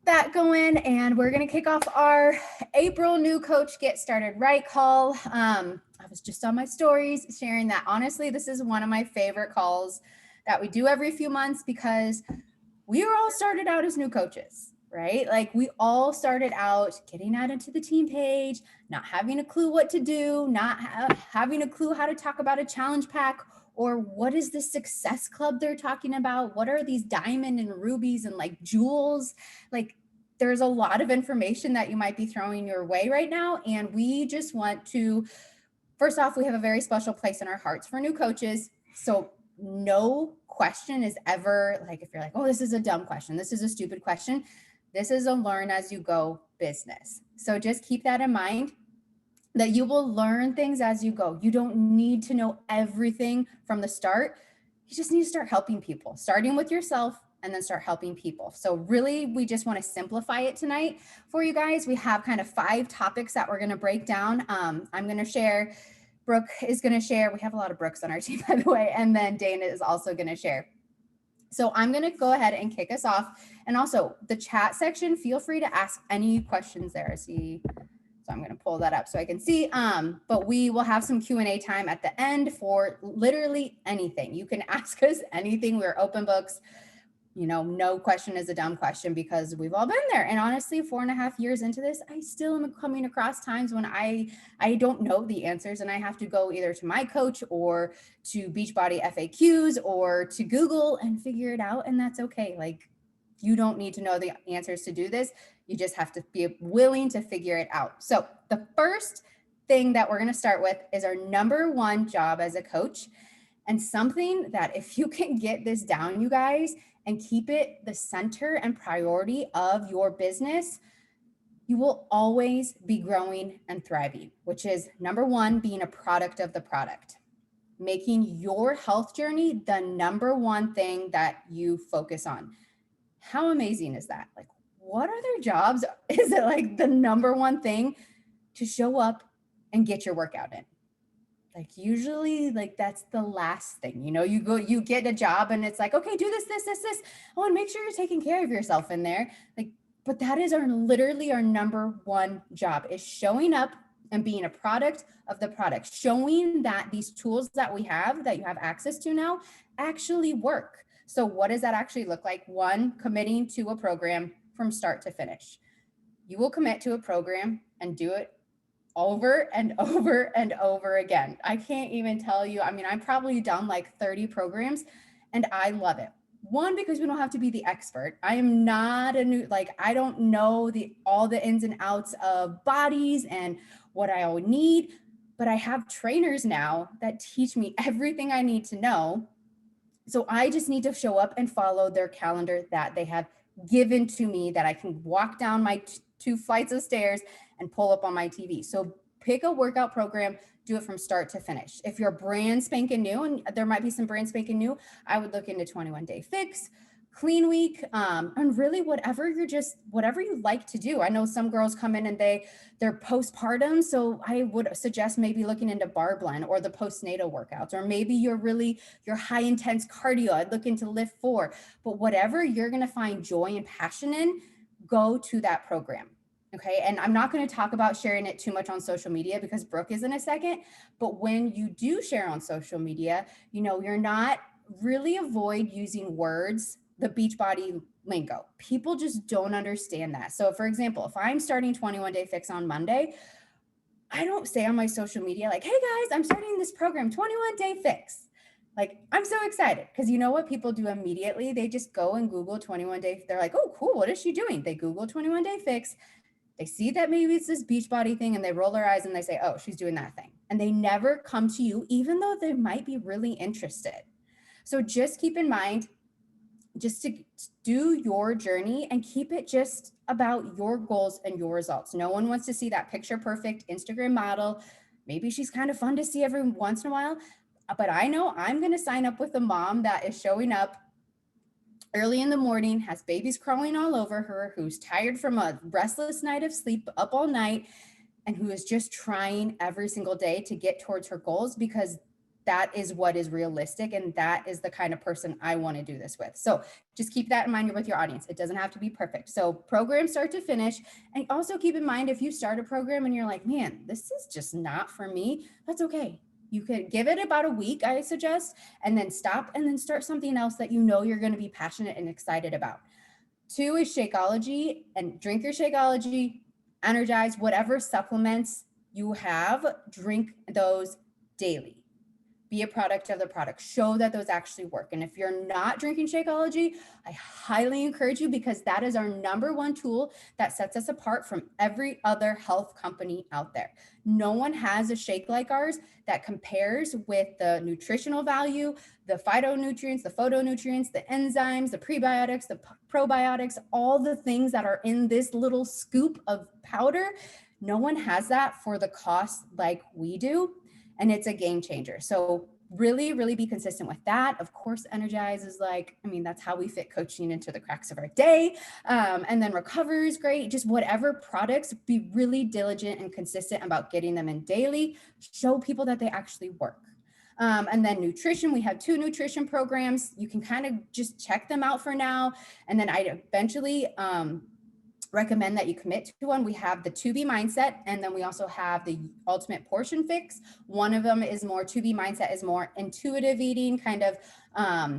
that going, and we're going to kick off our April new coach get started right call. I was just on my stories sharing that honestly, this is one of my favorite calls that we do every few months because we were all started out as new coaches, right? Like we all started out getting out into the team page, not having a clue what to do, not having a clue how to talk about a challenge pack or what is the success club they're talking about? What are these diamond and rubies and like jewels? Like there's a lot of information that you might be throwing your way right now. And we just want to, first off, we have a very special place in our hearts for new coaches. So no question is ever like, if you're like, oh, this is a dumb question, this is a stupid question. This is a learn as you go business. So just keep that in mind, that you will learn things as you go. You don't need to know everything from the start. You just need to start helping people, starting with yourself and then start helping people. So really, we just want to simplify it tonight for you guys. We have kind of 5 topics that we're going to break down. I'm going to share, Brooke is going to share. We have a lot of Brooks on our team, by the way. And then Dana is also going to share. So I'm going to go ahead and kick us off. And also the chat section, feel free to ask any questions there. So I'm going to pull that up so I can see. But we will have some Q&A time at the end for literally anything. You can ask us anything. We're open books. You know, no question is a dumb question because we've all been there. And honestly, 4.5 years into this, I still am coming across times when I don't know the answers and I have to go either to my coach or to Beachbody FAQs or to Google and figure it out. And that's okay. Like, you don't need to know the answers to do this. You just have to be willing to figure it out. So the first thing that we're going to start with is our number 1 job as a coach, and something that if you can get this down, you guys, and keep it the center and priority of your business, you will always be growing and thriving, which is number 1, being a product of the product, making your health journey the number 1 thing that you focus on. How amazing is that? Like, what other jobs is it like the number 1 thing to show up and get your workout in? Like usually like that's the last thing, you know, you get a job and it's like, okay, do this. Oh, and make sure you're taking care of yourself in there. Like, but that is literally our number 1 job, is showing up and being a product of the product, showing that these tools that we have, that you have access to now, actually work. So what does that actually look like? 1, committing to a program from start to finish. You will commit to a program and do it over and over and over again. I can't even tell you. I mean, I've probably done like 30 programs and I love it. 1, because we don't have to be the expert. I am not I don't know all the ins and outs of bodies and what I all need, but I have trainers now that teach me everything I need to know. So I just need to show up and follow their calendar that they have given to me, that I can walk down my 2 flights of stairs and pull up on my TV. So pick a workout program, do it from start to finish. If you're brand spanking new, and there might be some brand spanking new, I would look into 21 Day Fix, Clean Week, and really whatever you like to do. I know some girls come in and they're postpartum, so I would suggest maybe looking into Barre Blend or the postnatal workouts, or maybe you're high intense cardio. I'd look into Lift 4, but whatever you're going to find joy and passion in, go to that program. Okay. And I'm not going to talk about sharing it too much on social media because Brooke is in a second, but when you do share on social media, you know, you're not really, avoid using words, the Beachbody lingo. People just don't understand that. So for example, if I'm starting 21 Day Fix on Monday, I don't say on my social media, like, hey guys, I'm starting this program, 21 Day Fix. Like, I'm so excited because you know what people do immediately? They just go and Google 21 Day. They're like, oh, cool. What is she doing? They Google 21 Day Fix. They see that maybe it's this Beachbody thing and they roll their eyes and they say, oh, she's doing that thing. And they never come to you, even though they might be really interested. So just keep in mind, just to do your journey and keep it just about your goals and your results. No one wants to see that picture perfect Instagram model. Maybe she's kind of fun to see every once in a while, but I know I'm going to sign up with a mom that is showing up early in the morning, has babies crawling all over her, who's tired from a restless night of sleep, up all night, and who is just trying every single day to get towards her goals, because that is what is realistic. And that is the kind of person I want to do this with. So just keep that in mind with your audience. It doesn't have to be perfect. So program start to finish. And also keep in mind, if you start a program and you're like, man, this is just not for me, that's okay. You could give it about a week, I suggest, and then stop and then start something else that you know you're going to be passionate and excited about. 2 is Shakeology, and drink your Shakeology, Energize, whatever supplements you have, drink those daily. Be a product of the product. Show that those actually work. And if you're not drinking Shakeology, I highly encourage you, because that is our number one tool that sets us apart from every other health company out there. No one has a shake like ours that compares with the nutritional value, the phytonutrients, the photonutrients, the enzymes, the prebiotics, the probiotics, all the things that are in this little scoop of powder. No one has that for the cost like we do. And it's a game changer. So really, really be consistent with that. Of course, Energize is like, I mean, that's how we fit coaching into the cracks of our day. And then Recover is great. Just whatever products, be really diligent and consistent about getting them in daily. Show people that they actually work. And then nutrition, we have 2 nutrition programs. You can kind of just check them out for now. And then I eventually, recommend that you commit to one. We have the 2B mindset, and then we also have the ultimate portion fix. One of them is more 2B mindset is more intuitive eating, kind of, I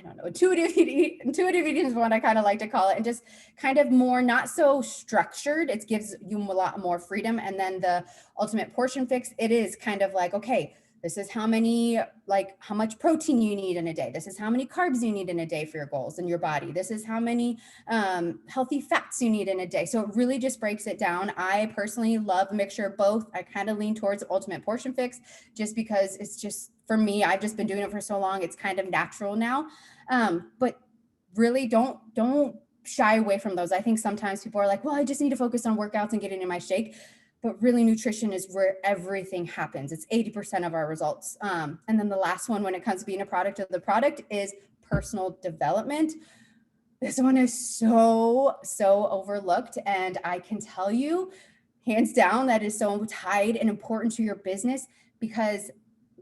don't know, intuitive eating is what I kind of like to call it, and just kind of more not so structured. It gives you a lot more freedom. And then the ultimate portion fix, it is kind of like, okay, this is how much protein you need in a day. This is how many carbs you need in a day for your goals and your body. This is how many healthy fats you need in a day. So it really just breaks it down. I personally love a mixture of both. I kind of lean towards ultimate portion fix just because it's just, for me, I've just been doing it for so long. It's kind of natural now. But really don't shy away from those. I think sometimes people are like, well, I just need to focus on workouts and getting in my shake. But really, nutrition is where everything happens. It's 80% of our results. And then the last one, when it comes to being a product of the product, is personal development. This one is so overlooked. And I can tell you, hands down, that is so tied and important to your business, because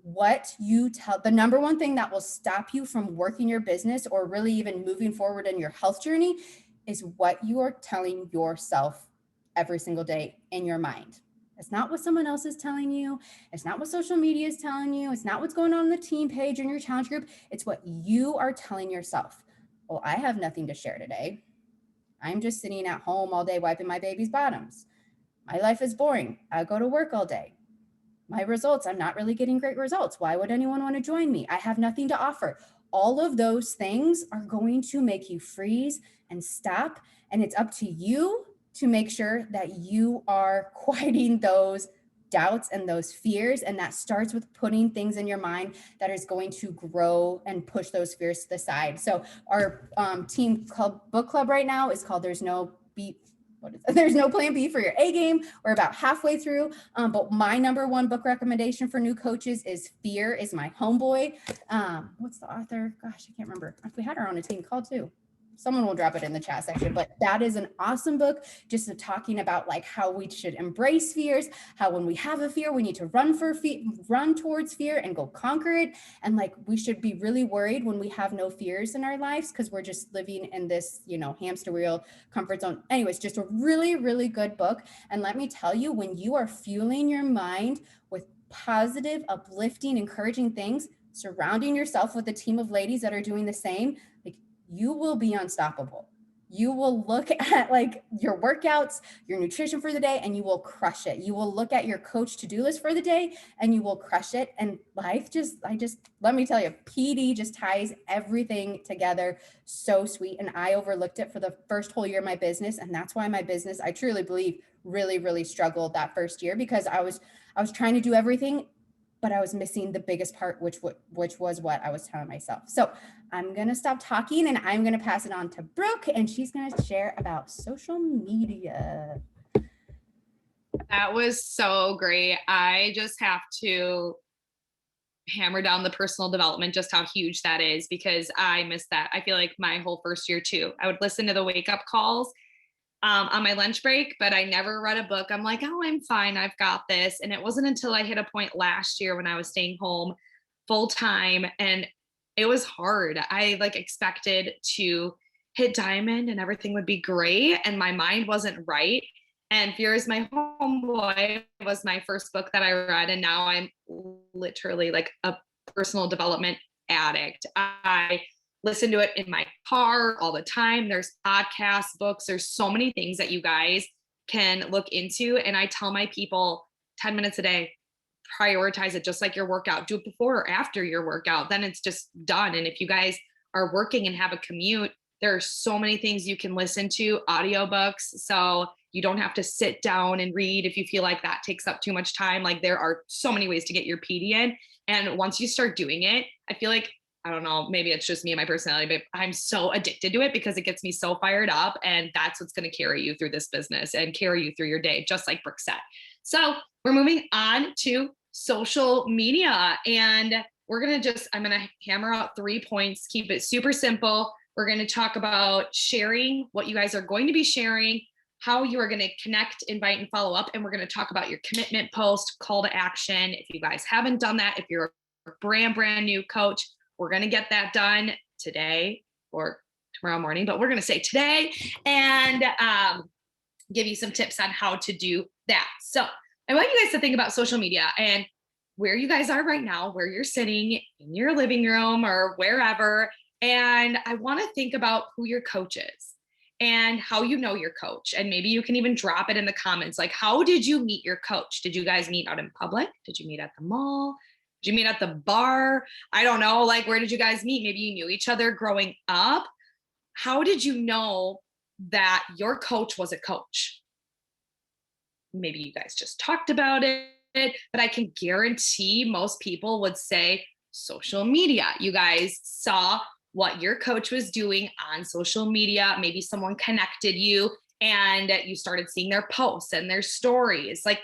what you tell, the number one thing that will stop you from working your business or really even moving forward in your health journey is what you are telling yourself every single day in your mind. It's not what someone else is telling you. It's not what social media is telling you. It's not what's going on the team page in your challenge group. It's what you are telling yourself. Well, I have nothing to share today. I'm just sitting at home all day wiping my baby's bottoms. My life is boring. I go to work all day. My results, I'm not really getting great results. Why would anyone want to join me? I have nothing to offer. All of those things are going to make you freeze and stop. And it's up to you to make sure that you are quieting those doubts and those fears. And that starts with putting things in your mind that is going to grow and push those fears to the side. So our team book club right now is called There's No Plan B for Your A Game. We're about halfway through. But my number one book recommendation for new coaches is Fear Is My Homeboy. What's the author? Gosh, I can't remember. We had her on a team call too. Someone will drop it in the chat section, but that is an awesome book, just talking about like how we should embrace fears, how when we have a fear, we need to run towards fear and go conquer it. And like, we should be really worried when we have no fears in our lives, because we're just living in this, hamster wheel comfort zone. Anyways, just a really, really good book. And let me tell you, when you are fueling your mind with positive, uplifting, encouraging things, surrounding yourself with a team of ladies that are doing the same, like, you will be unstoppable. You will look at like your workouts, your nutrition for the day, and you will crush it. You will look at your coach to-do list for the day and you will crush it. And life let me tell you, PD just ties everything together so sweet. And I overlooked it for the first whole year of my business. And that's why my business, I truly believe, really, really struggled that first year, because I was trying to do everything, but I was missing the biggest part, which was what I was telling myself. So I'm going to stop talking and I'm going to pass it on to Brooke, and she's going to share about social media. That was so great. I just have to hammer down the personal development, just how huge that is, because I missed that. I feel like my whole first year too, I would listen to the wake up calls on my lunch break, but I never read a book. I'm like, oh, I'm fine. I've got this. And it wasn't until I hit a point last year when I was staying home full time and it was hard. I like expected to hit diamond and everything would be great. And my mind wasn't right. And Fear is My Homeboy was my first book that I read. And now I'm literally like a personal development addict. I listen to it in my car all the time. There's podcasts, books, there's so many things that you guys can look into. And I tell my people 10 minutes a day, prioritize it just like your workout. Do it before or after your workout. Then it's just done. And if you guys are working and have a commute, there are so many things you can listen to, audiobooks. So you don't have to sit down and read if you feel like that takes up too much time. Like there are so many ways to get your PD in. And once you start doing it, I feel like, I don't know, maybe it's just me and my personality, but I'm so addicted to it because it gets me so fired up. And that's what's going to carry you through this business and carry you through your day, just like Brooke said. So we're moving on to social media. And we're going to I'm going to hammer out 3 points, keep it super simple. We're going to talk about sharing what you guys are going to be sharing, how you are going to connect, invite, and follow up. And we're going to talk about your commitment post, call to action. If you guys haven't done that, if you're a brand new coach, we're going to get that done today or tomorrow morning, but we're going to say today and give you some tips on how to do that. So I want you guys to think about social media and where you guys are right now, where you're sitting in your living room or wherever. And I want to think about who your coach is and how you know your coach. And maybe you can even drop it in the comments. Like, how did you meet your coach? Did you guys meet out in public? Did you meet at the mall? Did you meet at the bar? I don't know. Like, where did you guys meet? Maybe you knew each other growing up. How did you know that your coach was a coach? Maybe you guys just talked about it, but I can guarantee most people would say social media. You guys saw what your coach was doing on social media. Maybe someone connected you and you started seeing their posts and their stories. Like,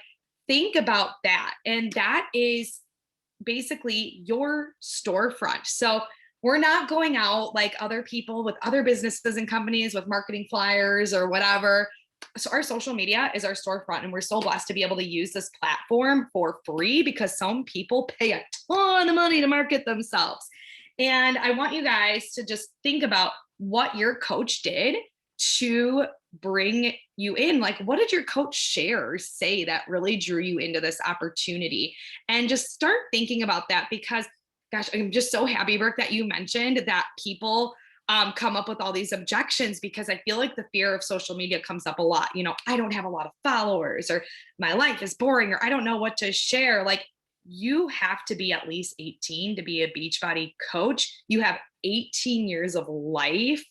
think about that. And that is basically your storefront. So we're not going out like other people with other businesses and companies with marketing flyers or whatever. So our social media is our storefront, and we're so blessed to be able to use this platform for free because some people pay a ton of money to market themselves. And I want you guys to just think about what your coach did to bring you in. Like, what did your coach share or say that really drew you into this opportunity? And just start thinking about that because, gosh, I'm just so happy, Brooke, that you mentioned that people come up with all these objections because I feel like the fear of social media comes up a lot. You know, I don't have a lot of followers, or my life is boring, or I don't know what to share. Like, you have to be at least 18 to be a Beachbody coach. You have 18 years of life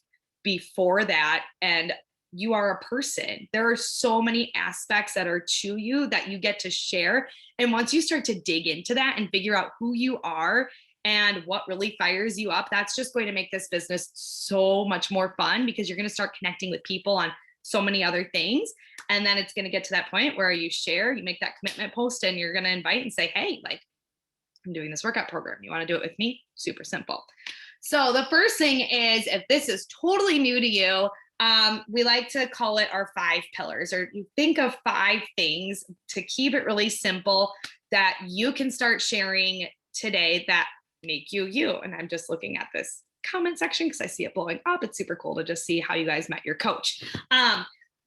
before that, and you are a person. There are so many aspects that are to you that you get to share. And once you start to dig into that and figure out who you are and what really fires you up, that's just going to make this business so much more fun because you're going to start connecting with people on so many other things. And then it's going to get to that point where you share, you make that commitment post, and you're going to invite and say, hey, like, I'm doing this workout program. You want to do it with me? Super simple. So the first thing is, if this is totally new to you, we like to call it our 5 pillars, or you think of 5 things to keep it really simple that you can start sharing today that make you you. And I'm just looking at this comment section because I see it blowing up. It's super cool to just see how you guys met your coach.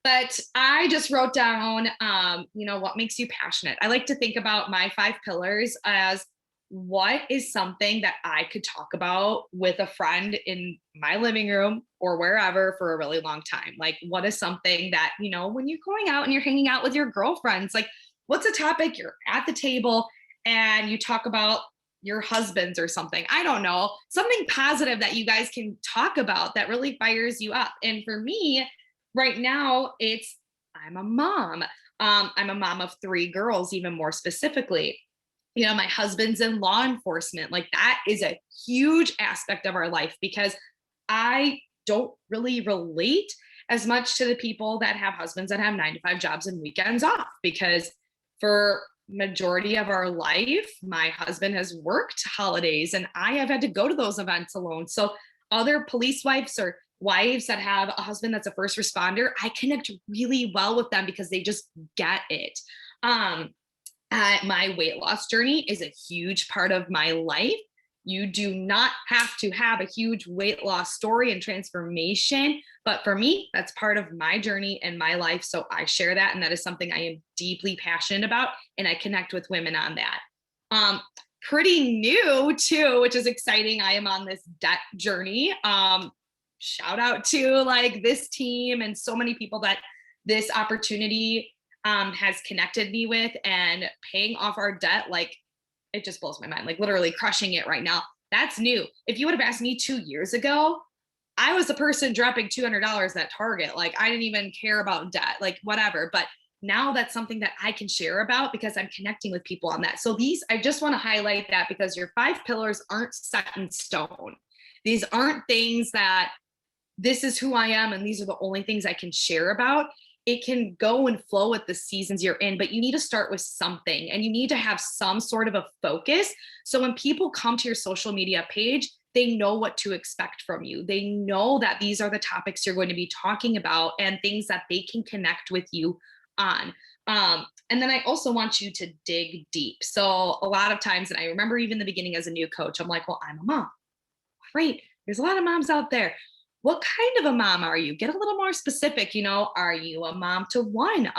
But I just wrote down, what makes you passionate. I like to think about my 5 pillars as what is something that I could talk about with a friend in my living room or wherever for a really long time. Like, what is something that, when you're going out and you're hanging out with your girlfriends, like, what's a topic you're at the table and you talk about your husbands or something? I don't know, something positive that you guys can talk about that really fires you up. And for me right now, I'm a mom. I'm a mom of 3 girls, even more specifically. My husband's in law enforcement. Like, that is a huge aspect of our life because I don't really relate as much to the people that have husbands that have 9-to-5 jobs and weekends off, because for majority of our life, my husband has worked holidays and I have had to go to those events alone. So other police wives or wives that have a husband that's a first responder, I connect really well with them because they just get it. My weight loss journey is a huge part of my life. You do not have to have a huge weight loss story and transformation, but for me, that's part of my journey and my life. So I share that, and that is something I am deeply passionate about, and I connect with women on that. Pretty new too, which is exciting. I am on this debt journey. Shout out to like this team and so many people that this opportunity has connected me with, and paying off our debt. Like, it just blows my mind, like literally crushing it right now. That's new. If you would have asked me 2 years ago, I was the person dropping $200 at Target. Like, I didn't even care about debt, like whatever. But now that's something that I can share about because I'm connecting with people on that. So I just want to highlight that because your 5 pillars aren't set in stone. These aren't things that this is who I am and these are the only things I can share about. It can go and flow with the seasons you're in, but you need to start with something, and you need to have some sort of a focus. So when people come to your social media page, they know what to expect from you. They know that these are the topics you're going to be talking about and things that they can connect with you on. And then I also want you to dig deep. So a lot of times, and I remember even the beginning as a new coach, I'm like, well, I'm a mom. Great. There's a lot of moms out there. What kind of a mom are you? Get a little more specific. Are you a mom to one?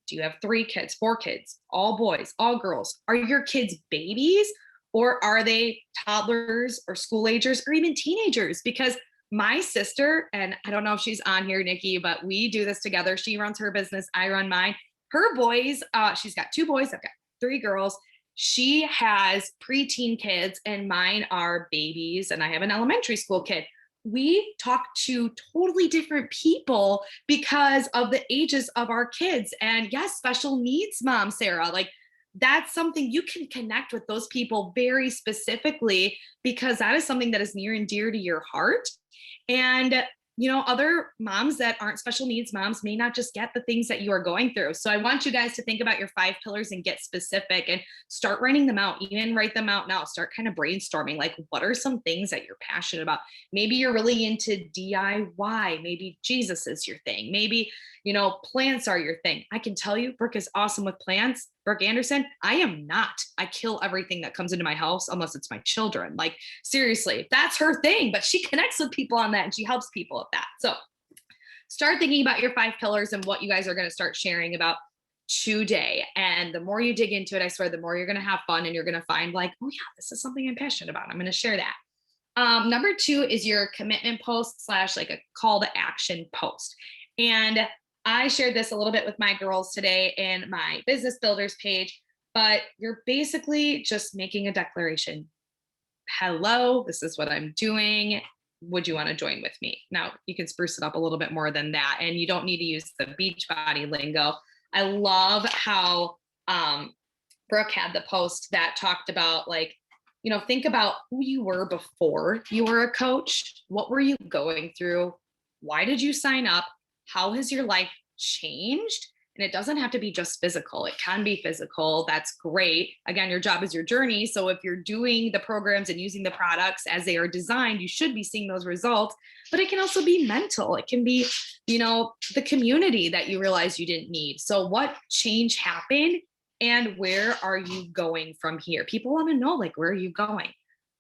Do you have 3 kids, 4 kids, all boys, all girls? Are your kids babies, or are they toddlers or school agers or even teenagers? Because my sister, and I don't know if she's on here, Nikki, but we do this together. She runs her business, I run mine. Her boys, she's got 2 boys, I've got 3 girls. She has preteen kids, and mine are babies, and I have an elementary school kid. We talk to totally different people because of the ages of our kids. And yes, special needs mom, Sarah, like that's something you can connect with those people very specifically because that is something that is near and dear to your heart. And other moms that aren't special needs moms may not just get the things that you are going through. So I want you guys to think about your 5 pillars and get specific and start writing them out. Even write them out now. Start kind of brainstorming, like, what are some things that you're passionate about? Maybe you're really into DIY. Maybe Jesus is your thing. Maybe, plants are your thing. I can tell you, Brooke is awesome with plants. Brooke Anderson, I am not. I kill everything that comes into my house unless it's my children. Like, seriously, that's her thing, but she connects with people on that and she helps people with that. So start thinking about your 5 pillars and what you guys are going to start sharing about today. And the more you dig into it, I swear, the more you're going to have fun, and you're going to find like, oh yeah, this is something I'm passionate about. I'm going to share that. Number 2 is your commitment post / like a call to action post. And I shared this a little bit with my girls today in my business builders page, but you're basically just making a declaration. Hello, this is what I'm doing. Would you want to join with me? Now, you can spruce it up a little bit more than that, and you don't need to use the Beachbody lingo. I love how Brooke had the post that talked about like, think about who you were before you were a coach. What were you going through? Why did you sign up? How has your life changed? And it doesn't have to be just physical. It can be physical. That's great. Again, your job is your journey. So if you're doing the programs and using the products as they are designed, you should be seeing those results. But it can also be mental. It can be, the community that you realize you didn't need. So what change happened, and where are you going from here? People want to know, like, where are you going?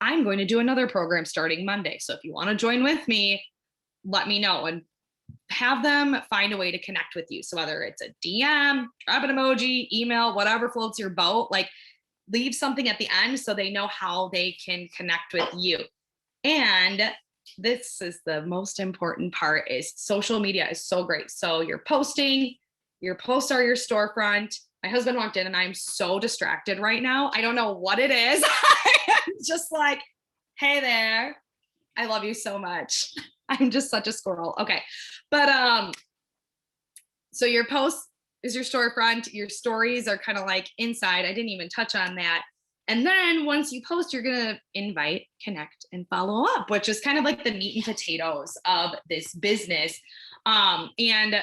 I'm going to do another program starting Monday. So if you want to join with me, let me know. And have them find a way to connect with you. So whether it's a DM, drop an emoji, email, whatever floats your boat, like leave something at the end so they know how they can connect with you. And this is the most important part, is social media is so great. So you're posting, your posts are your storefront. My husband walked in and I'm so distracted right now. I don't know what it is. I'm just like, hey there. I love you so much. I'm just such a squirrel. Okay. But so your post is your storefront. Your stories are kind of like inside. I didn't even touch on that. And then once you post, you're going to invite, connect, and follow up, which is kind of like the meat and potatoes of this business. And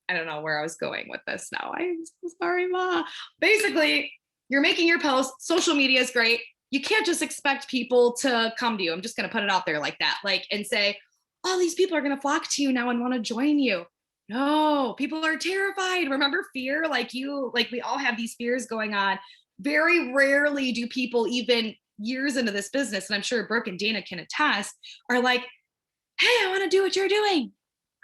I don't know where I was going with this now. I'm so sorry, Ma. Basically, you're making your post. Social media is great. You can't just expect people to come to you. I'm just going to put it out there like that, and say, all these people are going to flock to you now and want to join you. No, people are terrified. Remember fear? Like we all have these fears going on. Very rarely do people, even years into this business, and I'm sure Brooke and Dana can attest, are like, hey, I want to do what you're doing.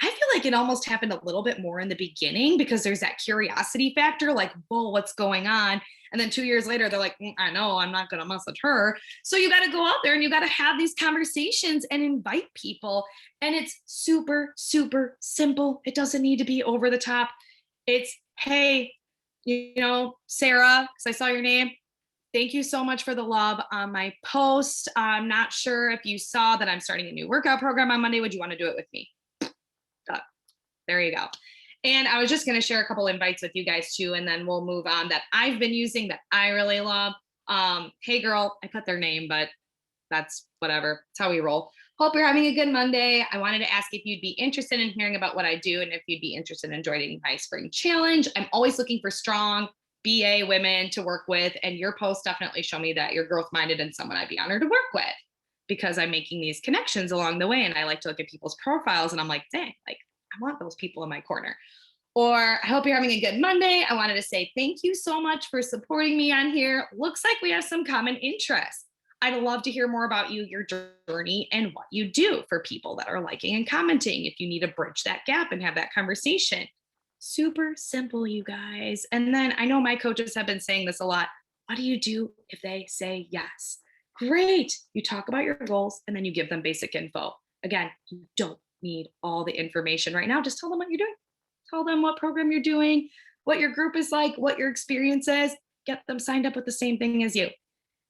I feel like it almost happened a little bit more in the beginning because there's that curiosity factor, like, whoa, what's going on? And then 2 years later, they're like, I know, I'm not going to message her. So you got to go out there and you got to have these conversations and invite people. And it's super, super simple. It doesn't need to be over the top. It's, hey, Sarah, because I saw your name. Thank you so much for the love on my post. I'm not sure if you saw that I'm starting a new workout program on Monday. Would you want to do it with me? There you go. And I was just going to share a couple invites with you guys too, and then we'll move on that I've been using that I really love. Hey girl, I put their name, but that's whatever. It's how we roll. Hope you're having a good Monday. I wanted to ask if you'd be interested in hearing about what I do and if you'd be interested in joining my spring challenge. I'm always looking for strong BA women to work with, and your posts definitely show me that you're growth minded and someone I'd be honored to work with, because I'm making these connections along the way. And I like to look at people's profiles and I'm like, dang, like I want those people in my corner. Or I hope you're having a good Monday. I wanted to say thank you so much for supporting me on here. Looks like we have some common interests. I'd love to hear more about you, your journey, and what you do for people that are liking and commenting. If you need to bridge that gap and have that conversation. Super simple, you guys. And then I know my coaches have been saying this a lot. What do you do if they say yes? Great. You talk about your goals and then you give them basic info. Again, you don't need all the information right now. Just tell them what you're doing. Tell them what program you're doing, what your group is like, what your experience is. Get them signed up with the same thing as you.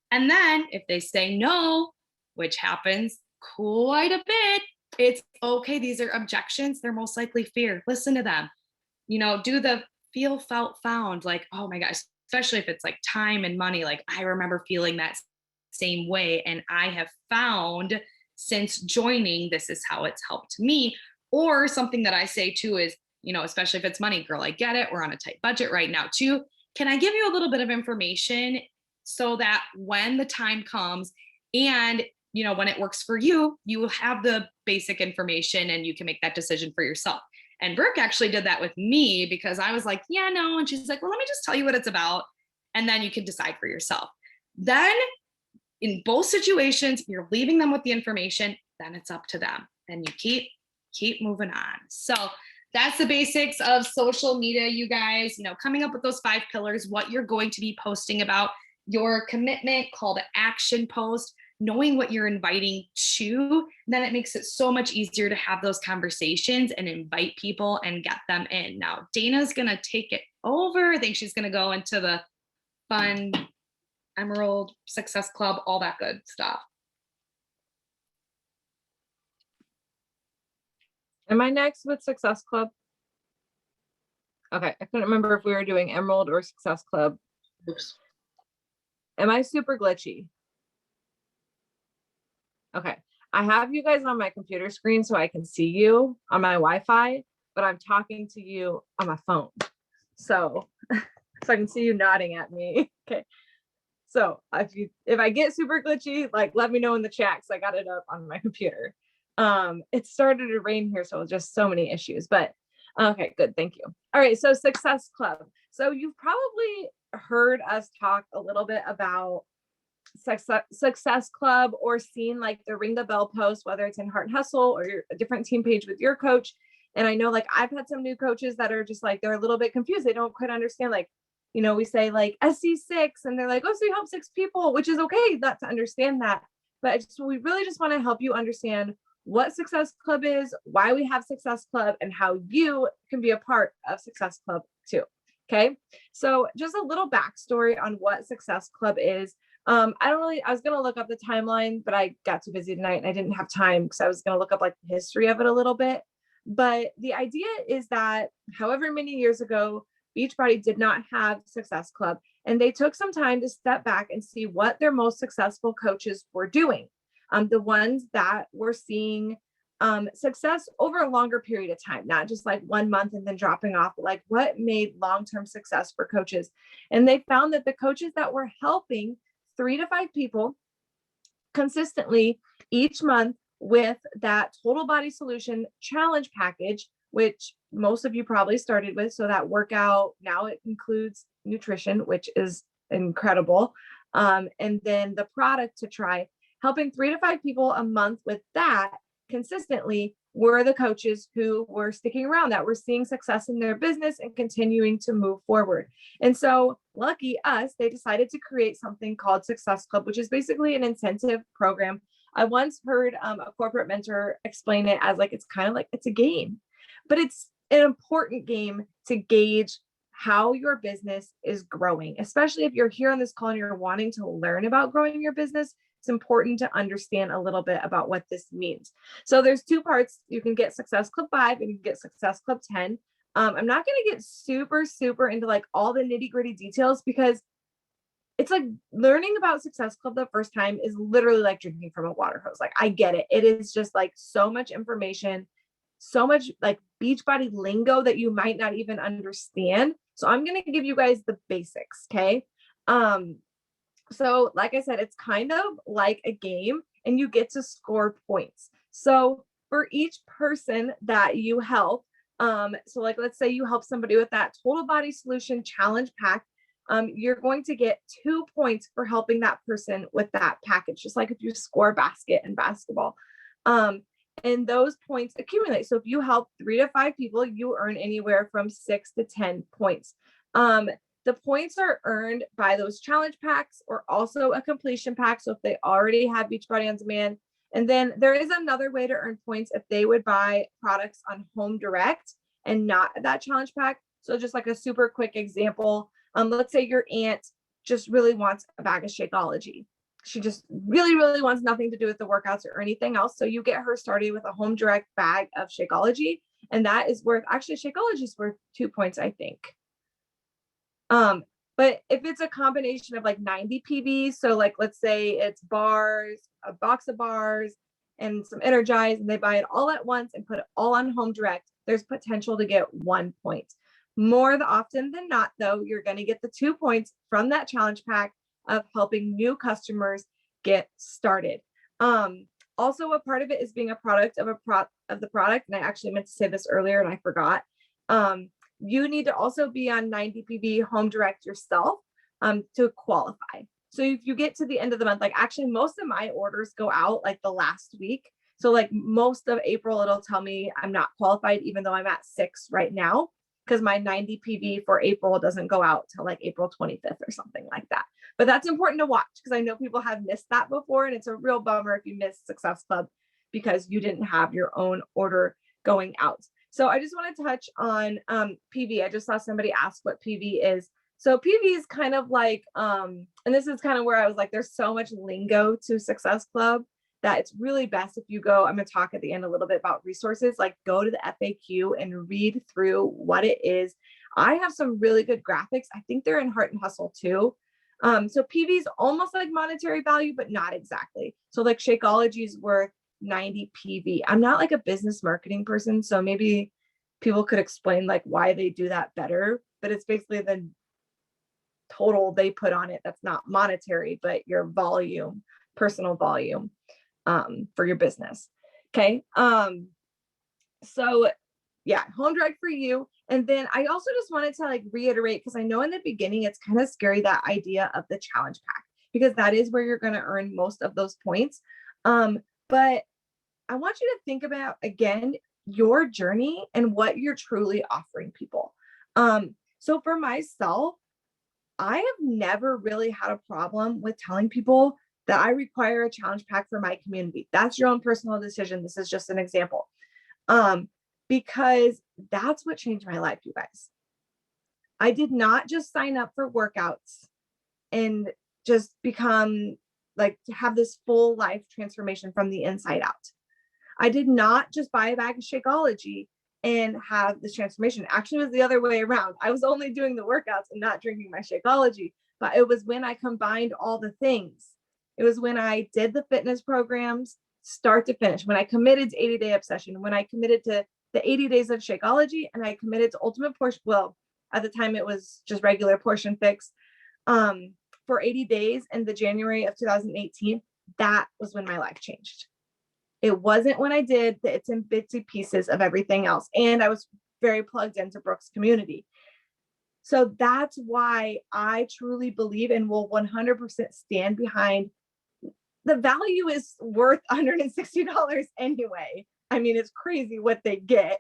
And then if they say no, which happens quite a bit, it's okay. These are objections. They're most likely fear. Listen to them. Do the feel, felt, found. Like, oh my gosh, especially if it's like time and money. Like I remember feeling that same way. And I have found since joining, this is how it's helped me. Or something that I say too is, especially if it's money, girl, I get it. We're on a tight budget right now too. Can I give you a little bit of information so that when the time comes and, when it works for you, you will have the basic information and you can make that decision for yourself. And Brooke actually did that with me because I was like, yeah, no. And she's like, well, let me just tell you what it's about. And then you can decide for yourself. Then in both situations, you're leaving them with the information, then it's up to them. And you keep moving on. So that's the basics of social media, you guys, coming up with those 5 pillars, what you're going to be posting about, your commitment, call to action post, knowing what you're inviting to, then it makes it so much easier to have those conversations and invite people and get them in. Now, Dana's going to take it over. I think she's going to go into the fun Emerald Success Club, all that good stuff. Am I next with Success Club? Okay, I couldn't remember if we were doing Emerald or Success Club. Oops. Am I super glitchy? Okay, I have you guys on my computer screen so I can see you on my Wi-Fi, but I'm talking to you on my phone. So I can see you nodding at me. Okay. So if I get super glitchy, like let me know in the chat because I got it up on my computer. It started to rain here, so just so many issues, but okay, good. Thank you. All right. So Success Club. So you've probably heard us talk a little bit about Success Club or seen like the ring the bell post, whether it's in Heart and Hustle or a different team page with your coach. And I know like I've had some new coaches that are just like, they're a little bit confused. They don't quite understand, like, we say like SC6 and they're like, oh, so you help 6 people, which is okay. Not to understand that. But we really just want to help you understand what Success Club is, why we have Success Club, and how you can be a part of Success Club too. Okay. So just a little backstory on what Success Club is. I was going to look up the timeline, but I got too busy tonight and I didn't have time because I was going to look up like the history of it a little bit. But the idea is that however many years ago, Beachbody did not have Success Club, and they took some time to step back and see what their most successful coaches were doing. The ones that were seeing success over a longer period of time, not just like 1 month and then dropping off, but like what made long-term success for coaches. And they found that the coaches that were helping 3 to 5 people consistently each month with that Total Body Solution Challenge package, which most of you probably started with. So that workout, now it includes nutrition, which is incredible. And then the product to try, helping 3 to 5 people a month with that consistently were the coaches who were sticking around, that were seeing success in their business and continuing to move forward. And so lucky us, they decided to create something called Success Club, which is basically an incentive program. I once heard a corporate mentor explain it as like, it's kind of like, it's a game, but it's an important game to gauge how your business is growing, especially if you're here on this call and you're wanting to learn about growing your business. It's important to understand a little bit about what this means. So there's 2 parts. You can get Success Club 5 and you can get Success Club 10. I'm not going to get super into like all the nitty gritty details, because it's like learning about Success Club the first time is literally like drinking from a water hose. Like, I get it. It is just like so much information, so much like Beachbody lingo that you might not even understand. So I'm going to give you guys the basics. Okay. So like I said, it's kind of like a game and you get to score points. So for each person that you help, so like, let's say you help somebody with that Total Body Solution Challenge pack, you're going to get 2 points for helping that person with that package, just like if you score a basket in basketball. And those points accumulate. So if you help 3 to 5 people, you earn anywhere from 6 to 10 points. The points are earned by those challenge packs or also a completion pack. So if they already have Beachbody On Demand, and then there is another way to earn points if they would buy products on Home Direct and not that challenge pack. So just like a super quick example, let's say your aunt just really wants a bag of Shakeology. She just really wants nothing to do with the workouts or anything else. So you get her started with a Home Direct bag of Shakeology, and that is worth, actually Shakeology is worth 2 points, I think. But if it's a combination of like 90 PBs, so like, let's say it's bars, a box of bars and some Energize, and they buy it all at once and put it all on Home Direct, there's potential to get 1 point. More often than not, though, you're going to get the 2 points from that challenge pack of helping new customers get started. Also, a part of it is being a product of the product. And I actually meant to say this earlier and I forgot. You need to also be on 90 PB Home Direct yourself to qualify. So if you get to the end of the month, like actually most of my orders go out like the last week. So like most of April, it'll tell me I'm not qualified, even though I'm at 6 right now, because my 90 PV for April doesn't go out till like April 25th or something like that. But that's important to watch, because I know people have missed that before. And it's a real bummer if you miss Success Club because you didn't have your own order going out. So I just want to touch on PV. I just saw somebody ask what PV is. So PV is kind of like, and this is kind of where I was like, there's so much lingo to Success Club that it's really best if you go, I'm going to talk at the end a little bit about resources, like go to the FAQ and read through what it is. I have some really good graphics. I think they're in Heart and Hustle too. So PV is almost like monetary value, but not exactly. So like Shakeology is worth 90 PV. I'm not like a business marketing person, so maybe people could explain like why they do that better, but it's basically the total they put on it that's not monetary, but your volume, personal volume for your business. Okay. So yeah, Home Direct for you. And then I also just wanted to like reiterate, because I know in the beginning it's kind of scary, that idea of the challenge pack, because that is where you're going to earn most of those points. But I want you to think about, again, your journey and what you're truly offering people. So for myself, I have never really had a problem with telling people that I require a challenge pack for my community. That's your own personal decision. This is just an example. Because that's what changed my life, you guys. I did not just sign up for workouts and just become like, to have this full life transformation from the inside out. I did not just buy a bag of Shakeology and have this transformation. Actually, it was the other way around. I was only doing the workouts and not drinking my Shakeology, but it was when I combined all the things. It was when I did the fitness programs, start to finish, when I committed to 80-day obsession, when I committed to the 80 days of Shakeology, and I committed to Ultimate Portion. Well, at the time it was just regular Portion Fix for 80 days in the January of 2018. That was when my life changed. It wasn't when I did the It's in Bitsy Pieces of everything else. And I was very plugged into Brooke's community. So that's why I truly believe and will 100% stand behind. The value is worth $160 anyway. I mean, it's crazy what they get.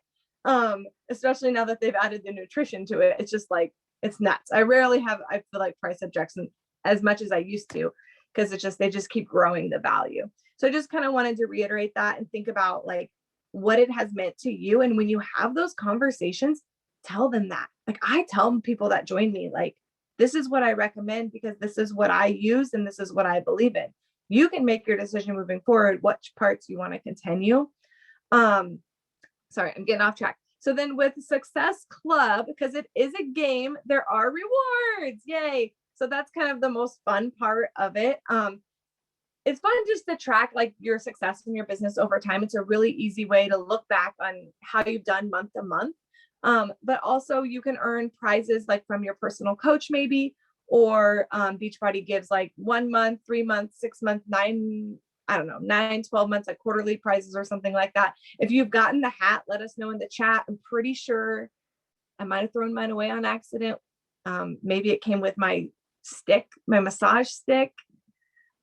Especially now that they've added the nutrition to it. It's just like, it's nuts. I feel like price objections as much as I used to, because they just keep growing the value. So I just kind of wanted to reiterate that and think about like what it has meant to you. And when you have those conversations, tell them that. Like I tell people that join me, like, this is what I recommend because this is what I use and this is what I believe in. You can make your decision moving forward, which parts you want to continue. Sorry, I'm getting off track. So then with Success Club, because it is a game, there are rewards. Yay. So that's kind of the most fun part of it. It's fun just to track like your success in your business over time. It's a really easy way to look back on how you've done month to month. But also you can earn prizes like from your personal coach maybe, or Beachbody gives like 1 month, 3 months, 6 months, 9, 12 months, like quarterly prizes or something like that. If you've gotten the hat, let us know in the chat. I'm pretty sure I might have thrown mine away on accident. Maybe it came with my stick, my massage stick.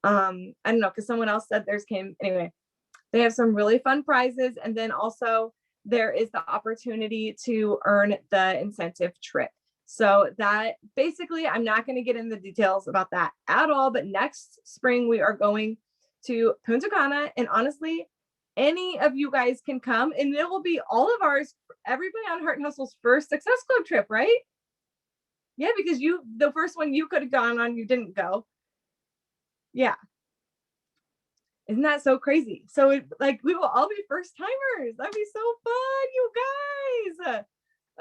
I don't know, because someone else said theirs came. Anyway, they have some really fun prizes. And then also there is the opportunity to earn the incentive trip. So that basically, I'm not going to get into the details about that at all, but next spring we are going to Punta Cana, and honestly, any of you guys can come, and it will be all of ours, everybody on Heart and Hustle's first Success Club trip, right? Yeah, because the first one you could have gone on, you didn't go. Yeah. Isn't that so crazy? So like we will all be first timers. That'd be so fun, you guys.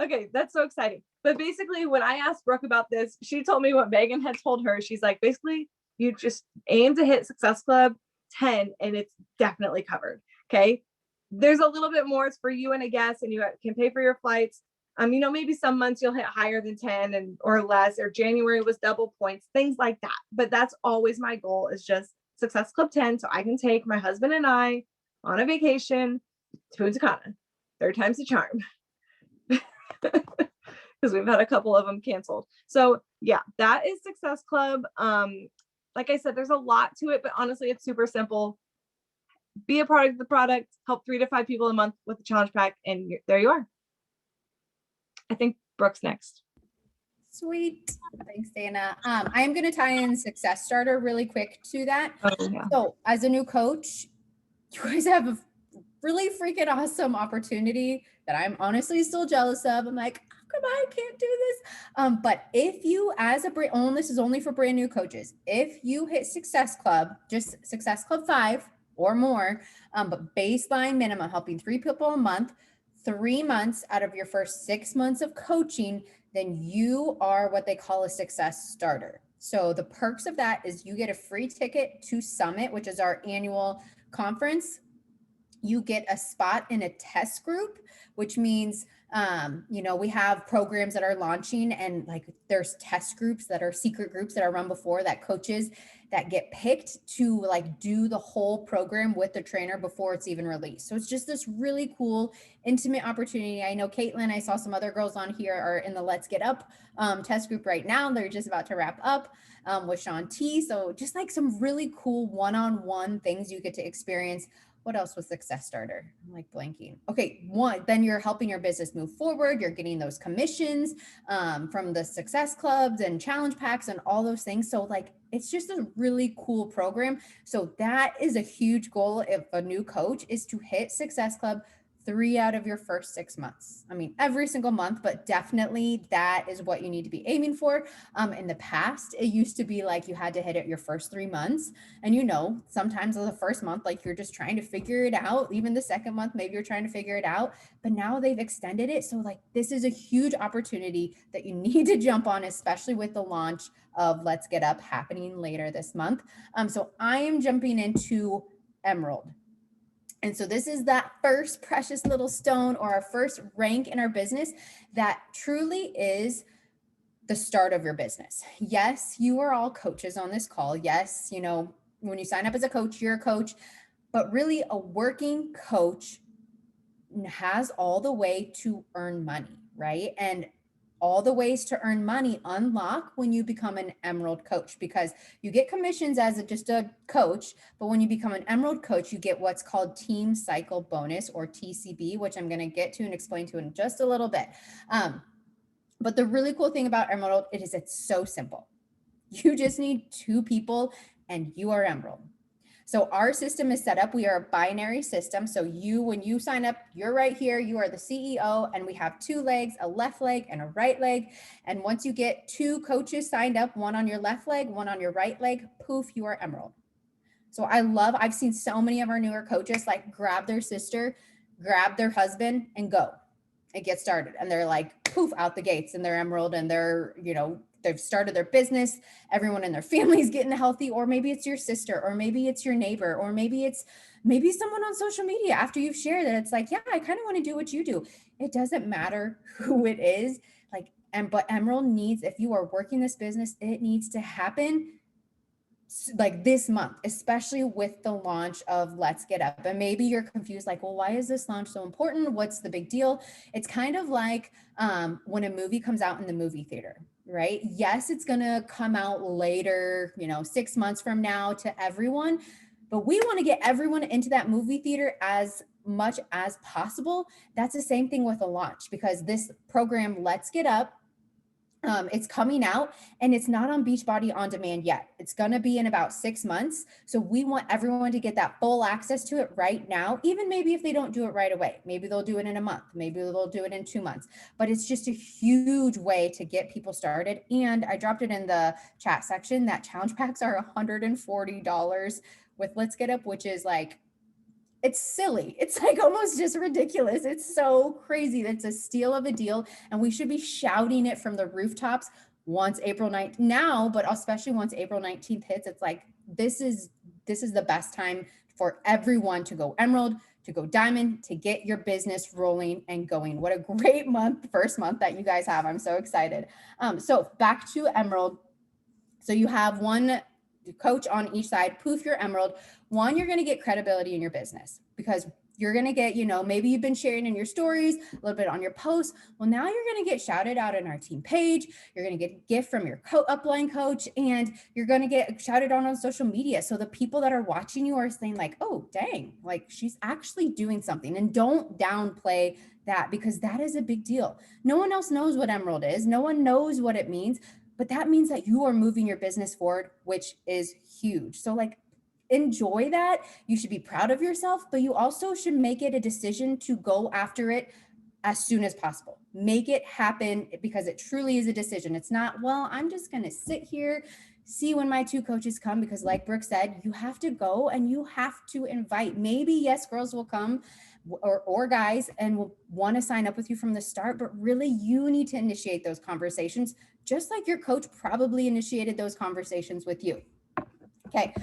Okay, that's so exciting. But basically, when I asked Brooke about this, she told me what Megan had told her. She's like, basically, you just aim to hit Success Club 10 and it's definitely covered. Okay. There's a little bit more. It's for you and a guest, and you can pay for your flights. Maybe some months you'll hit higher than 10 or less, or January was double points, things like that. But that's always my goal, is just Success Club 10. So I can take my husband and I on a vacation to Punta Cana. 3rd time's the charm. Because we've had a couple of them canceled. So yeah, that is Success Club. Like I said, there's a lot to it, but honestly, it's super simple. Be a part of the product, help 3 to 5 people a month with the challenge pack, and there you are. I think Brooke's next. Sweet. Thanks, Dana. I am going to tie in Success Starter really quick to that. Oh, yeah. So as a new coach, you guys have a really freaking awesome opportunity that I'm honestly still jealous of. I'm like, how come I can't do this? But if you, as a brand, this is only for brand new coaches. If you hit Success Club, just Success Club 5 or more, but baseline minimum, helping 3 people a month, 3 months out of your first 6 months of coaching, then you are what they call a Success Starter. So the perks of that is you get a free ticket to Summit, which is our annual conference. You get a spot in a test group, which means, we have programs that are launching, and like there's test groups that are secret groups that are run before that, coaches that get picked to like do the whole program with the trainer before it's even released. So it's just this really cool, intimate opportunity. I know Caitlin, I saw some other girls on here are in the Let's Get Up test group right now. They're just about to wrap up with Sean T. So just like some really cool one-on-one things you get to experience. What else was Success Starter? I'm like blanking. Okay, then you're helping your business move forward. You're getting those commissions from the Success Clubs and challenge packs and all those things. So like, it's just a really cool program. So that is a huge goal if a new coach is to hit Success Club 3 out of your first 6 months. Every single month, but definitely that is what you need to be aiming for. In the past, it used to be like you had to hit it your first 3 months. And sometimes the first month, like you're just trying to figure it out. Even the second month, maybe you're trying to figure it out, but now they've extended it. So like, this is a huge opportunity that you need to jump on, especially with the launch of Let's Get Up happening later this month. So I am jumping into Emerald. And so this is that first precious little stone, or our first rank in our business that truly is the start of your business. Yes, you are all coaches on this call. Yes, when you sign up as a coach, you're a coach, But really, a working coach has all the way to earn money, right? And all the ways to earn money unlock when you become an Emerald coach, because you get commissions as just a coach, but when you become an Emerald coach, you get what's called Team Cycle Bonus, or TCB, which I'm going to get to and explain to in just a little bit. But the really cool thing about Emerald, it's so simple. You just need 2 people and you are Emerald. So our system is set up. We are a binary system. So when you sign up, you're right here. You are the CEO, and we have 2 legs, a left leg and a right leg. And once you get 2 coaches signed up, one on your left leg, one on your right leg, poof, you are Emerald. So I've seen so many of our newer coaches like grab their sister, grab their husband, and go and get started. And they're like, poof, out the gates, and they're Emerald, and they're, they've started their business. Everyone in their family is getting healthy, or maybe it's your sister, or maybe it's your neighbor, or maybe someone on social media after you've shared that it's like, yeah, I kind of want to do what you do. It doesn't matter who it is. But Emerald needs, if you are working this business, it needs to happen like this month, especially with the launch of Let's Get Up. And maybe you're confused, like, well, why is this launch so important? What's the big deal? It's kind of like when a movie comes out in the movie theater, right? Yes, it's going to come out later, 6 months from now to everyone, but we want to get everyone into that movie theater as much as possible. That's the same thing with a launch, because this program, Let's Get Up, it's coming out, and it's not on Beachbody On Demand yet. It's going to be in about 6 months. So we want everyone to get that full access to it right now, even maybe if they don't do it right away. Maybe they'll do it in a month. Maybe they'll do it in 2 months. But it's just a huge way to get people started. And I dropped it in the chat section that challenge packs are $140 with Let's Get Up, which is like, it's silly. It's like almost just ridiculous. It's so crazy. It's a steal of a deal. And we should be shouting it from the rooftops once April 9th now, but especially once April 19th hits. It's like, this is the best time for everyone to go Emerald, to go Diamond, to get your business rolling and going. What a great first month that you guys have. I'm so excited. So back to Emerald. So you have 1 coach on each side. Poof, you're Emerald. 1, you're going to get credibility in your business, because you're going to get, maybe you've been sharing in your stories, a little bit on your posts. Well, now you're going to get shouted out in our team page. You're going to get a gift from your upline coach, and you're going to get shouted out on social media. So the people that are watching you are saying like, oh, dang, like she's actually doing something. And don't downplay that, because that is a big deal. No one else knows what Emerald is. No one knows what it means, but that means that you are moving your business forward, which is huge. So like, enjoy that. You should be proud of yourself, but you also should make it a decision to go after it as soon as possible. Make it happen, because it truly is a decision. It's not, well, I'm just going to sit here, see when my 2 coaches come, because like Brooke said, you have to go and you have to invite. Maybe, yes, girls will come or guys and will want to sign up with you from the start, but really you need to initiate those conversations, just like your coach probably initiated those conversations with you. Okay.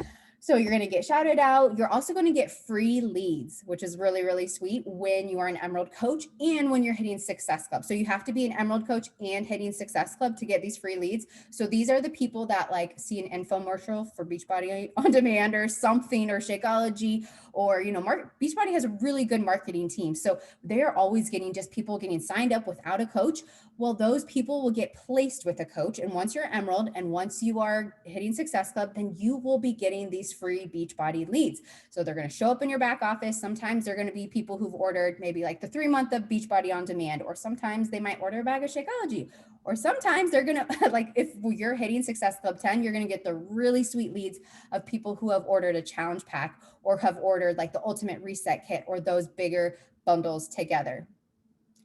So you're going to get shouted out. You're also going to get free leads, which is really, really sweet when you are an Emerald coach and when you're hitting Success Club. So you have to be an Emerald coach and hitting Success Club to get these free leads. So these are the people that like see an infomercial for Beachbody On Demand or something, or Shakeology, or, Beachbody has a really good marketing team. So they're always getting just people getting signed up without a coach. Well, those people will get placed with a coach. And once you're Emerald and once you are hitting Success Club, then you will be getting these free Beachbody leads. So they're going to show up in your back office. Sometimes they're going to be people who've ordered maybe like the 3 month of Beachbody On Demand, or sometimes they might order a bag of Shakeology, or sometimes they're going to like, if you're hitting Success Club 10, you're going to get the really sweet leads of people who have ordered a challenge pack or have ordered like the Ultimate Reset Kit or those bigger bundles together.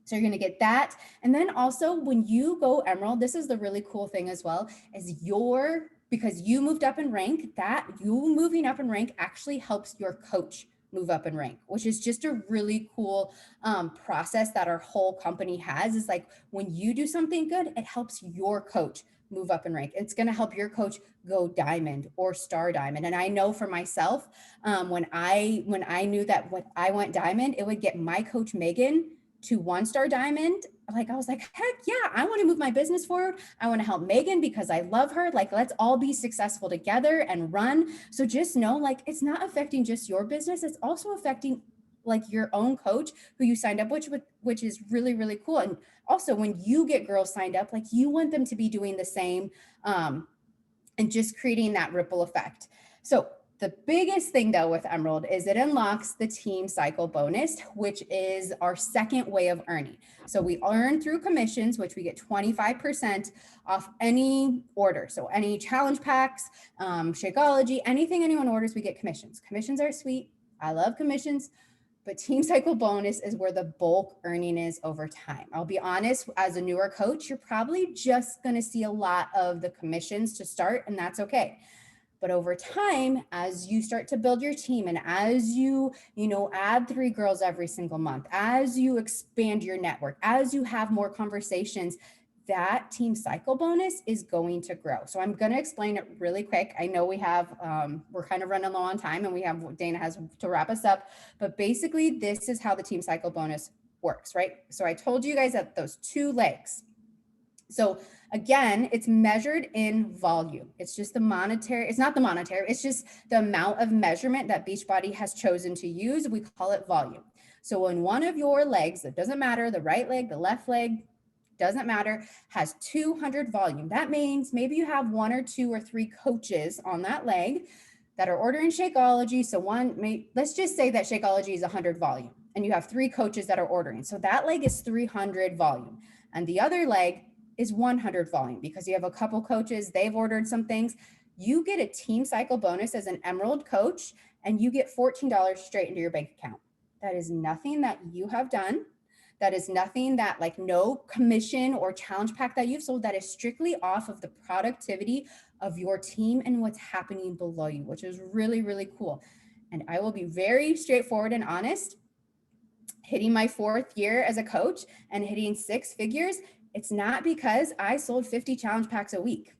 So you're going to get that. And then also when you go Emerald, this is the really cool thing as well, is because you moved up in rank, that you moving up in rank actually helps your coach move up in rank, which is just a really cool process that our whole company has. Is like, when you do something good, it helps your coach move up in rank. It's going to help your coach go Diamond or Star Diamond. And I know for myself, when I knew that when I went Diamond, it would get my coach Megan to 1-star Diamond I was like, heck yeah, I want to move my business forward. I want to help Megan because I love her. Like, let's all be successful together and run. So just know, like, it's not affecting just your business. It's also affecting like your own coach who you signed up, which is really, really cool. And also when you get girls signed up, like you want them to be doing the same, and just creating that ripple effect. So the biggest thing though with Emerald is it unlocks the team cycle bonus, which is our second way of earning. So we earn through commissions, which we get 25% off any order. So any challenge packs, Shakeology, anything anyone orders, we get commissions. Commissions are sweet. I love commissions. But team cycle bonus is where the bulk earning is over time. I'll be honest, as a newer coach, you're probably just going to see a lot of the commissions to start, and that's okay. But over time, as you start to build your team and as you add 3 girls every single month, as you expand your network, as you have more conversations, that team cycle bonus is going to grow. So I'm going to explain it really quick. I know we're kind of running low on time and Dana has to wrap us up, but basically this is how the team cycle bonus works, right? So I told you guys that those 2 legs. So again, it's measured in volume. It's just it's not the monetary, it's just the amount of measurement that Beachbody has chosen to use. We call it volume. So when one of your legs, it doesn't matter, the right leg, the left leg, doesn't matter, has 200 volume. That means maybe you have 1 or 2 or 3 coaches on that leg that are ordering Shakeology. So let's just say that Shakeology is 100 volume and you have 3 coaches that are ordering. So that leg is 300 volume. And the other leg is 100 volume because you have a couple coaches, they've ordered some things. You get a team cycle bonus as an Emerald coach and you get $14 straight into your bank account. That is nothing that you have done. That is nothing that like no commission or challenge pack that you've sold. That is strictly off of the productivity of your team and what's happening below you, which is really, really cool. And I will be very straightforward and honest. Hitting my 4th year as a coach and hitting 6 figures, it's not because I sold 50 challenge packs a week.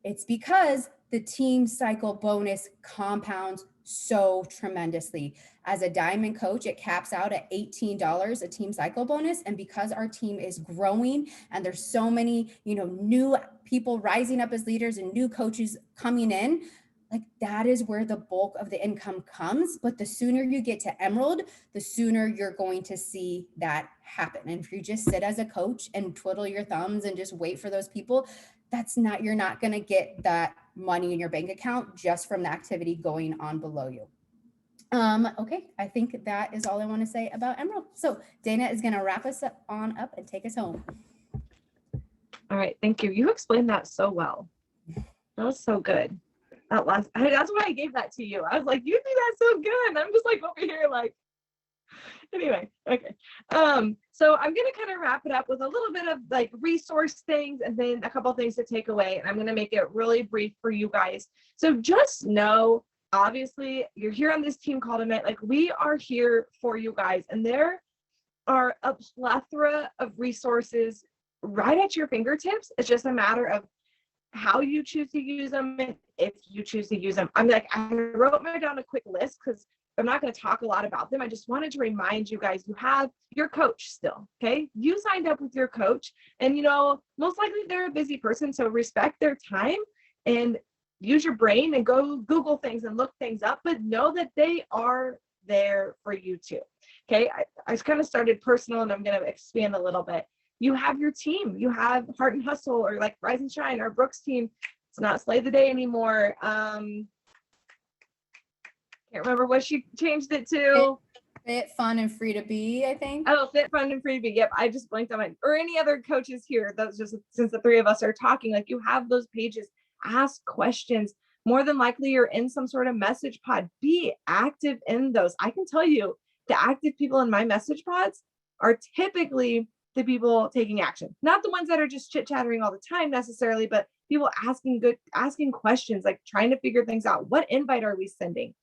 It's because the team cycle bonus compounds so tremendously. As a diamond coach, it caps out at $18 a team cycle bonus. And because our team is growing and there's so many, new people rising up as leaders and new coaches coming in, like that is where the bulk of the income comes. But the sooner you get to Emerald, the sooner you're going to see that happen. And if you just sit as a coach and twiddle your thumbs and just wait for those people, you're not going to get that money in your bank account just from the activity going on below you. Okay, I think that is all I want to say about Emerald. So Dana is going to wrap us up and take us home. All right, thank you. You explained that so well. That was so good. That's why I gave that to you. I was like, you do that so good. And I'm just like over here like, anyway, okay. So I'm going to kind of wrap it up with a little bit of like resource things and then a couple of things to take away. And I'm going to make it really brief for you guys. So just know, obviously you're here on this team called Emit. Like we are here for you guys. And there are a plethora of resources right at your fingertips. It's just a matter of how you choose to use them and if you choose to use them. I wrote down a quick list because I'm not going to talk a lot about them. I just wanted to remind you guys, you have your coach still, okay? You signed up with your coach and, most likely they're a busy person, so respect their time and use your brain and go Google things and look things up, but know that they are there for you too, okay? I kind of started personal and I'm going to expand a little bit. You have your team. You have Heart and Hustle or like Rise and Shine or Brooke's team. It's not Slay the Day anymore. Can't remember what she changed it to. Fit, Fun, and Free to Be, I think. Oh, Fit, Fun, and Free to Be. Yep, I just blanked on it. Or any other coaches here. That's just since the 3 of us are talking, like you have those pages. Ask questions. More than likely, you're in some sort of message pod. Be active in those. I can tell you, the active people in my message pods are typically the people taking action, not the ones that are just chit-chattering all the time necessarily, but people asking questions, like trying to figure things out. What invite are we sending?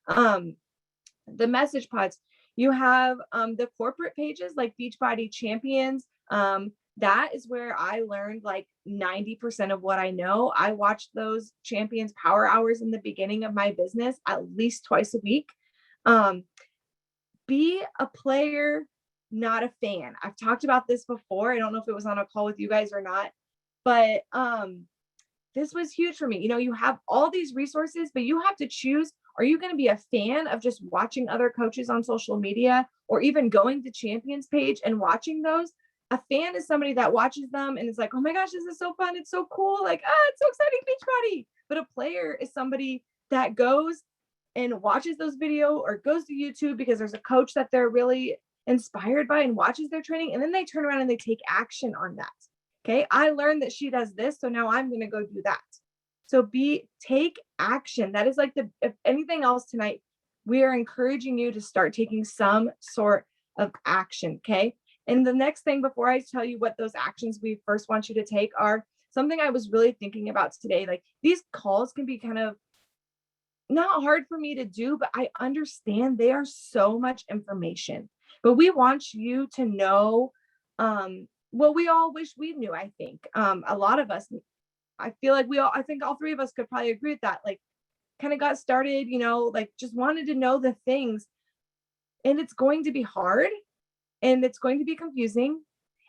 The message pods, you have the corporate pages like Beachbody Champions. That is where I learned like 90% of what I know. I watched those Champions Power Hours in the beginning of my business at least twice a week. Be a player not a fan. I've talked about this before. I don't know if it was on a call with you guys or not, but this was huge for me. You know, you have all these resources, but you have to choose, are you going to be a fan of just watching other coaches on social media or even going to Champions page and watching those? A fan is somebody that watches them and is like, oh my gosh, this is so fun. It's so cool. Like, it's so exciting, Beachbody. But a player is somebody that goes and watches those videos or goes to YouTube because there's a coach that they're really inspired by and watches their training. And then they turn around and they take action on that. Okay. I learned that she does this. So now I'm going to go do that. So take action. That is like if anything else tonight, we are encouraging you to start taking some sort of action. Okay. And the next thing before I tell you what those actions we first want you to take are something I was really thinking about today. Like these calls can be kind of not hard for me to do, but I understand they are so much information. But we want you to know what we all wish we knew, I think. A lot of us, I feel like I think all three of us could probably agree with that. Like kind of got started, you know, like just wanted to know the things. And it's going to be hard and it's going to be confusing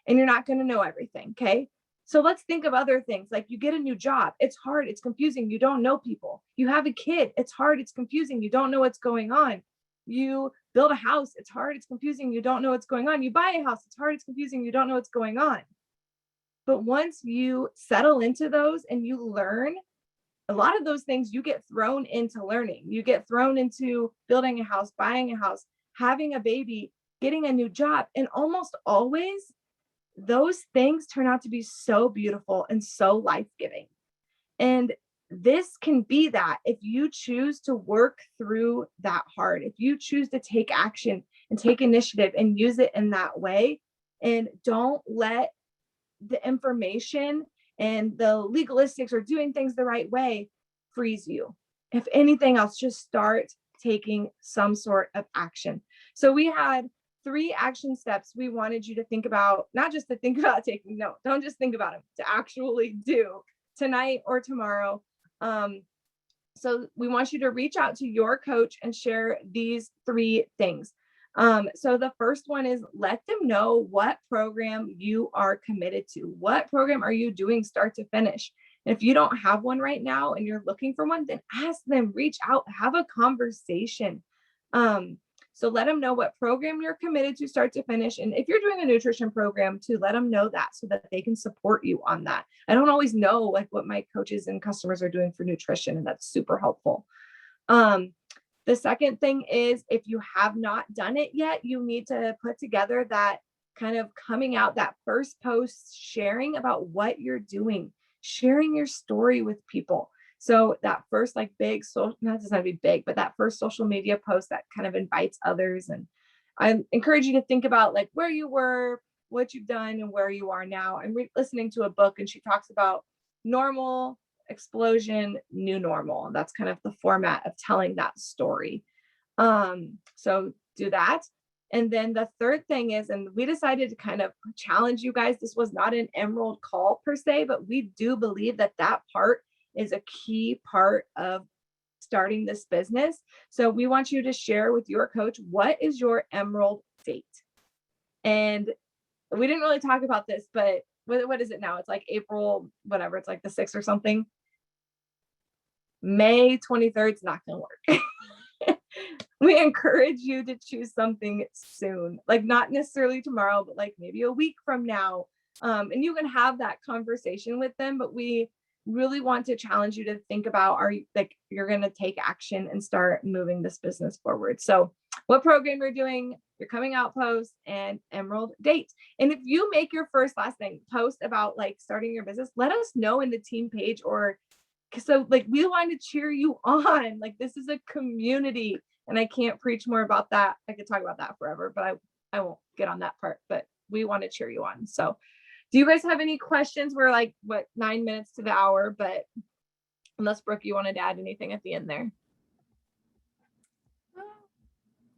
and you're not going to know everything. Okay. So let's think of other things. Like you get a new job. It's hard. It's confusing. You don't know people. You have a kid. It's hard. It's confusing. You don't know what's going on. You build a house. It's hard. It's confusing. You don't know what's going on. You buy a house. It's hard. It's confusing. You don't know what's going on. But once you settle into those and you learn, a lot of those things you get thrown into learning. You get thrown into building a house, buying a house, having a baby, getting a new job. And almost always those things turn out to be so beautiful and so life-giving. And this can be that if you choose to work through that hard, if you choose to take action and take initiative and use it in that way, and don't let the information and the legalistics or doing things the right way freeze you. If anything else, just start taking some sort of action. So we had 3 action steps we wanted you to think about, not just to think about taking note, don't just think about them, to actually do tonight or tomorrow. So we want you to reach out to your coach and share these 3 things. So the first one is let them know what program you are committed to. What program are you doing start to finish? And if you don't have one right now and you're looking for one, then ask them, reach out, have a conversation. So let them know what program you're committed to start to finish. And if you're doing a nutrition program too, let them know that so that they can support you on that. I don't always know like what my coaches and customers are doing for nutrition, and that's super helpful. The second thing is if you have not done it yet, you need to put together that kind of coming out, that first post, sharing about what you're doing, sharing your story with people. So that first like big social, not doesn't have to be big, but that first social media post that kind of invites others. And I encourage you to think about like where you were, what you've done, and where you are now. I'm listening to a book and she talks about normal, explosion, new normal. That's kind of the format of telling that story. So do that. And then the third thing is, and we decided to kind of challenge you guys. This was not an Emerald call per se, but we do believe that that part is a key part of starting this business. So we want you to share with your coach, what is your Emerald date? And we didn't really talk about this, but what is it now? It's like April, whatever. It's like the 6th or something. May 23rd is not going to work. We encourage you to choose something soon, like not necessarily tomorrow, but like maybe a week from now. And you can have that conversation with them, but we really want to challenge you to think about, are you like, you're going to take action and start moving this business forward. So what program you're doing, your coming out post, and Emerald date. And if you make your last thing post about like starting your business, let us know in the team page, or so like we want to cheer you on. Like this is a community, and I can't preach more about that. I could talk about that forever, but I won't get on that part, but we want to cheer you on. So do you guys have any questions? We're like, 9 minutes to the hour, but unless Brooke, you wanted to add anything at the end there.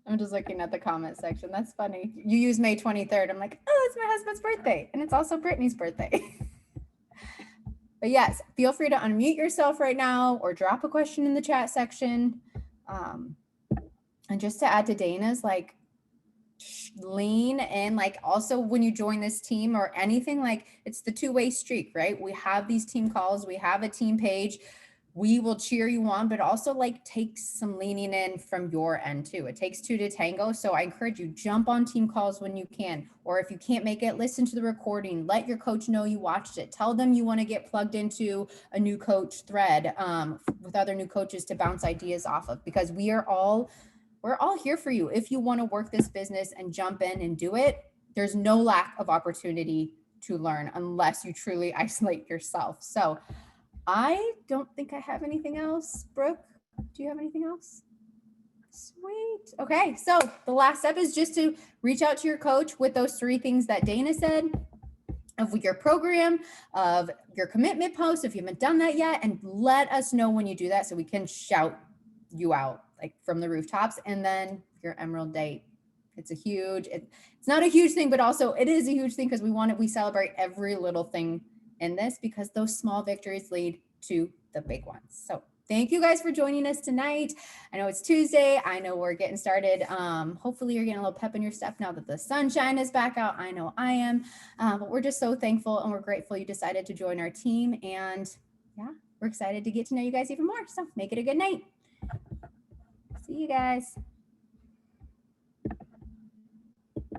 I'm just looking at the comment section. That's funny. You use May 23rd. I'm like, oh, it's my husband's birthday. And it's also Brittany's birthday. But yes, feel free to unmute yourself right now or drop a question in the chat section. And just to add to Dana's, like, lean in, like also when you join this team or anything, like it's the two-way streak, right? We have these team calls, we have a team page, we will cheer you on, but also like take some leaning in from your end too. It takes two to tango. So I encourage you, jump on team calls when you can, or if you can't make it, listen to the recording, let your coach know you watched it, tell them you want to get plugged into a new coach thread with other new coaches to bounce ideas off of, because we're all here for you. If you want to work this business and jump in and do it, there's no lack of opportunity to learn unless you truly isolate yourself. So I don't think I have anything else. Brooke, do you have anything else? Sweet. Okay, so the last step is just to reach out to your coach with those 3 things that Dana said, of your program, of your commitment post, if you haven't done that yet, and let us know when you do that so we can shout you out like from the rooftops. And then your Emerald date. It's not a huge thing, but also it is a huge thing because we celebrate every little thing in this, because those small victories lead to the big ones. So thank you guys for joining us tonight. I know it's Tuesday. I know we're getting started. Hopefully you're getting a little pep in your step now that the sunshine is back out. I know I am, but we're just so thankful and we're grateful you decided to join our team. And yeah, we're excited to get to know you guys even more. So make it a good night. See you guys.